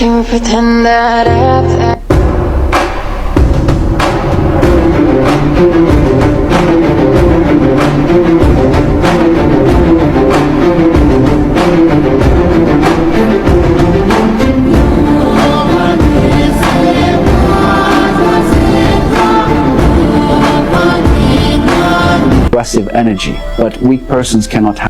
Can we pretend that aggressive energy, but weak persons cannot have.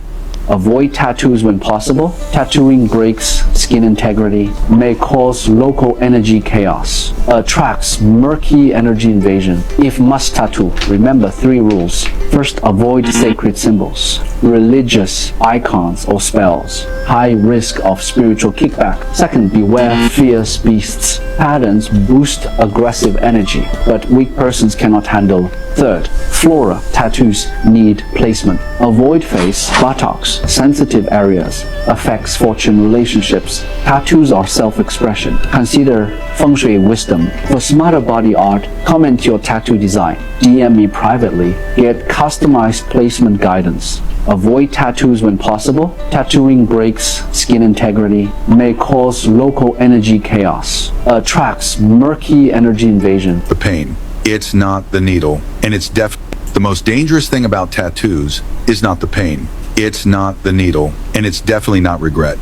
Avoid tattoos when possible. Tattooing breaks skin integrity, may cause local energy chaos, attracts murky energy invasion. If must tattoo, remember 3 rules. First, avoid sacred symbols, religious icons or spells, high risk of spiritual kickback. Second, beware fierce beasts. Patterns boost aggressive energy, but weak persons cannot handle. Third, flora tattoos need placement. Avoid face, buttocks, sensitive areas, affects fortune relationships. Tattoos are self-expression. Consider feng shui wisdom. For smarter body art, comment your tattoo design. DM me privately. Get customized placement guidance. Avoid tattoos when possible. Tattooing breaks skin integrity, may cause local energy chaos, attracts murky energy invasion. The pain. It's not the needle, and it's the most dangerous thing about tattoos is not the pain. It's not the needle, and it's definitely not regret.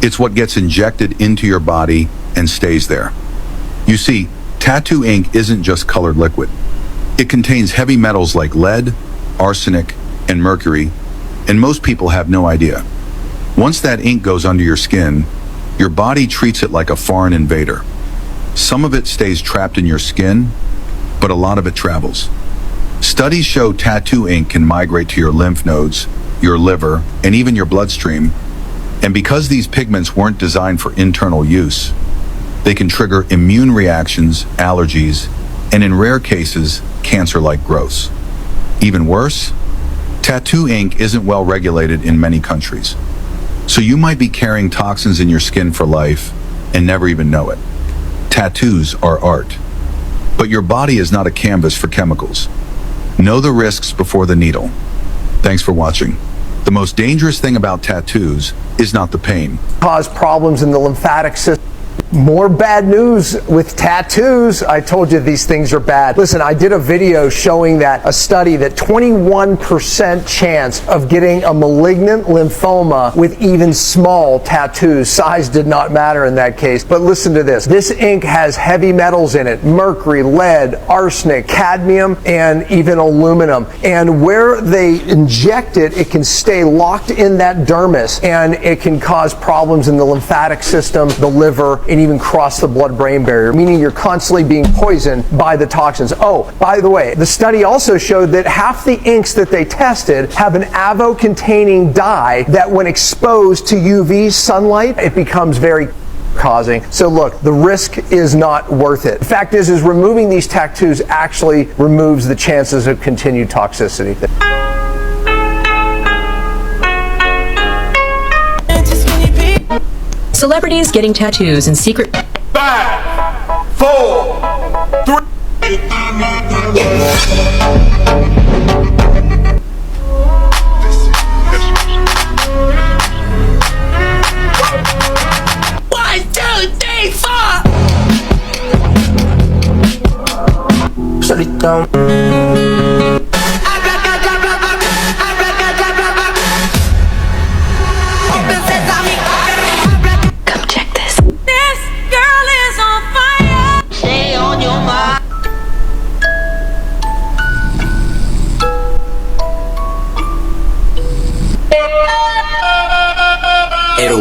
It's what gets injected into your body and stays there. You see, tattoo ink isn't just colored liquid. It contains heavy metals like lead, arsenic, and mercury, and most people have no idea. Once that ink goes under your skin, your body treats it like a foreign invader. Some of it stays trapped in your skin, but a lot of it travels. Studies show tattoo ink can migrate to your lymph nodes, your liver, and even your bloodstream. And because these pigments weren't designed for internal use, they can trigger immune reactions, allergies, and in rare cases, cancer-like growths. Even worse, tattoo ink isn't well regulated in many countries. So you might be carrying toxins in your skin for life and never even know it. Tattoos are art. But your body is not a canvas for chemicals. Know the risks before the needle. Thanks for watching. The most dangerous thing about tattoos is not the pain. Cause problems in the lymphatic system. More bad news with tattoos. I told you these things are bad. Listen, I did a video showing that a study that 21% chance of getting a malignant lymphoma with even small tattoos. Size did not matter in that case. But listen to this. This ink has heavy metals in it. Mercury, lead, arsenic, cadmium, and even aluminum. And where they inject it, it can stay locked in that dermis, and it can cause problems in the lymphatic system, the liver, and even cross the blood-brain barrier, meaning you're constantly being poisoned by the toxins. Oh, by the way, the study also showed that half the inks that they tested have an avo-containing dye that when exposed to UV sunlight, it becomes very causing. So look, the risk is not worth it. The fact is removing these tattoos actually removes the chances of continued toxicity. Celebrities getting tattoos in secret. 5, 4, 3. One, two, three, four. Shut it down.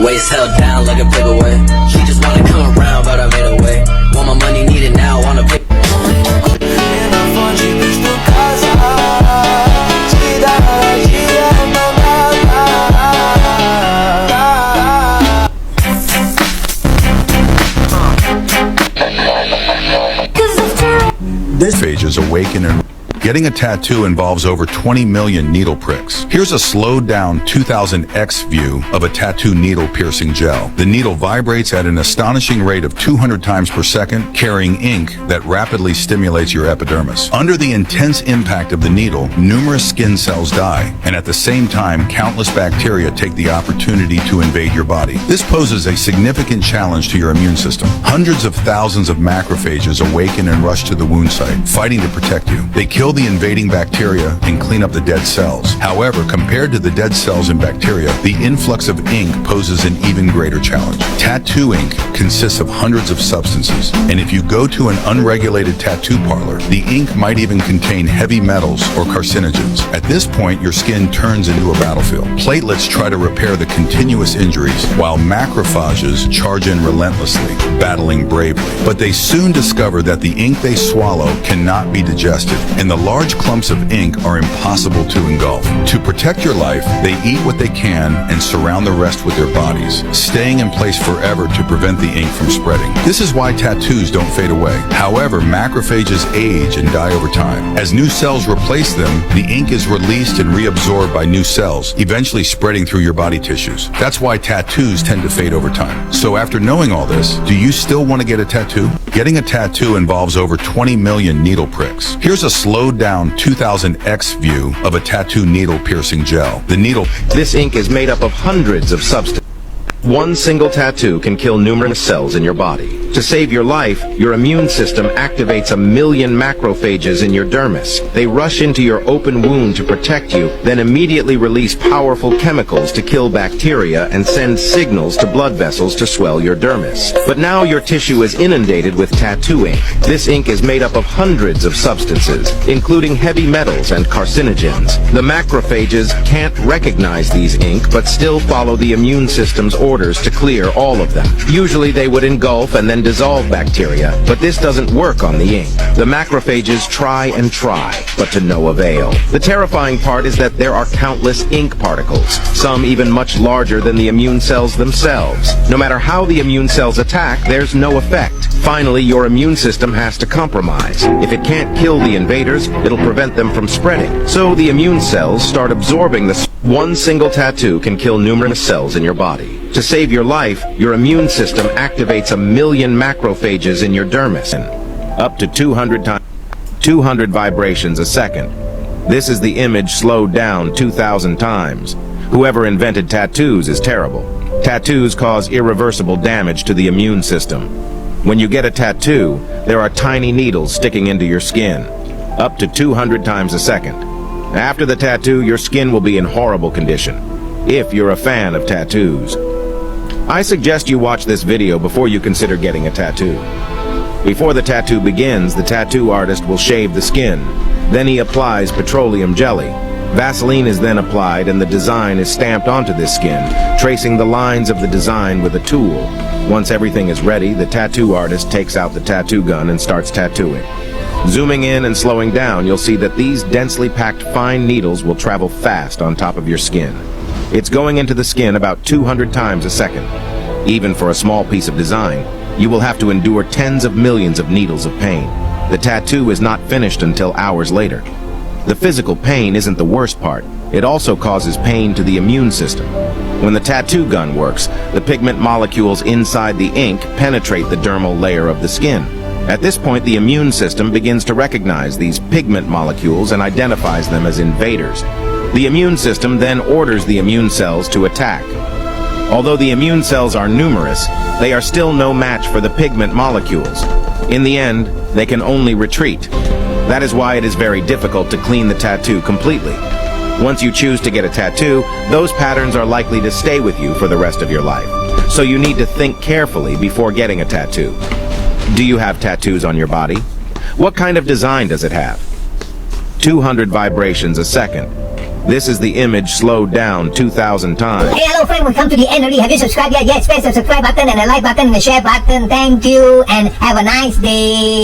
Waist held down like a paperweight. She just wanna come around, but I made her wait. Want my money, need it now, wanna pay. This phages awaken and Getting a tattoo involves over 20 million needle pricks. Here's a slowed down 2000x view of a tattoo needle piercing gel. The needle vibrates at an astonishing rate of 200 times per second, carrying ink that rapidly stimulates your epidermis. Under the intense impact of the needle, numerous skin cells die, and at the same time, countless bacteria take the opportunity to invade your body. This poses a significant challenge to your immune system. Hundreds of thousands of macrophages awaken and rush to the wound site, fighting to protect you. They kill the invading bacteria and clean up the dead cells. However, compared to the dead cells and bacteria, the influx of ink poses an even greater challenge. Tattoo ink consists of hundreds of substances, and if you go to an unregulated tattoo parlor, the ink might even contain heavy metals or carcinogens. At this point, your skin turns into a battlefield. Platelets try to repair the continuous injuries, while macrophages charge in relentlessly, battling bravely. But they soon discover that the ink they swallow cannot be digested, and the large clumps of ink are impossible to engulf. To protect your life, they eat what they can and surround the rest with their bodies, staying in place forever to prevent the ink from spreading. This is why tattoos don't fade away. However, macrophages age and die over time. As new cells replace them, the ink is released and reabsorbed by new cells, eventually spreading through your body tissues. That's why tattoos tend to fade over time. So after knowing all this, do you still want to get a tattoo? Getting a tattoo involves over 20 million needle pricks. Here's a slowed down 2000x view of a tattoo needle piercing gel. The needle. This ink is made up of hundreds of substances. One single tattoo can kill numerous cells in your body. To save your life, your immune system activates 1 million macrophages in your dermis. They rush into your open wound to protect you, then immediately release powerful chemicals to kill bacteria and send signals to blood vessels to swell your dermis. But now your tissue is inundated with tattoo ink. This ink is made up of hundreds of substances, including heavy metals and carcinogens. The macrophages can't recognize these ink, but still follow the immune system's orders to clear all of them. Usually they would engulf and then dissolve bacteria, but this doesn't work on the ink. The macrophages try and try, but to no avail. The terrifying part is that there are countless ink particles, some even much larger than the immune cells themselves. No matter how the immune cells attack, there's no effect. Finally, your immune system has to compromise. If it can't kill the invaders, it'll prevent them from spreading. So the immune cells start absorbing the one single tattoo can kill numerous cells in your body. To save your life, your immune system activates 1 million macrophages in your dermis, up to 200 vibrations a second. This is the image slowed down 2,000 times. Whoever invented tattoos is terrible. Tattoos cause irreversible damage to the immune system. When you get a tattoo, there are tiny needles sticking into your skin, up to 200 times a second. After the tattoo, your skin will be in horrible condition, if you're a fan of tattoos. I suggest you watch this video before you consider getting a tattoo. Before the tattoo begins, the tattoo artist will shave the skin. Then he applies petroleum jelly. Vaseline is then applied and the design is stamped onto this skin, tracing the lines of the design with a tool. Once everything is ready, the tattoo artist takes out the tattoo gun and starts tattooing. Zooming in and slowing down, you'll see that these densely packed fine needles will travel fast on top of your skin. It's going into the skin about 200 times a second. Even for a small piece of design, you will have to endure tens of millions of needles of pain. The tattoo is not finished until hours later. The physical pain isn't the worst part. It also causes pain to the immune system. When the tattoo gun works, the pigment molecules inside the ink penetrate the dermal layer of the skin. At this point, the immune system begins to recognize these pigment molecules and identifies them as invaders. The immune system then orders the immune cells to attack. Although the immune cells are numerous, they are still no match for the pigment molecules. In the end, they can only retreat. That is why it is very difficult to clean the tattoo completely. Once you choose to get a tattoo, those patterns are likely to stay with you for the rest of your life. So you need to think carefully before getting a tattoo. Do you have tattoos on your body? What kind of design does it have? 200 vibrations a second. This is the image slowed down 2,000 times. Hey, hello friend, we've come to the end already. Have you subscribed yet? Yes, press the subscribe button and the like button and the share button. Thank you and have a nice day.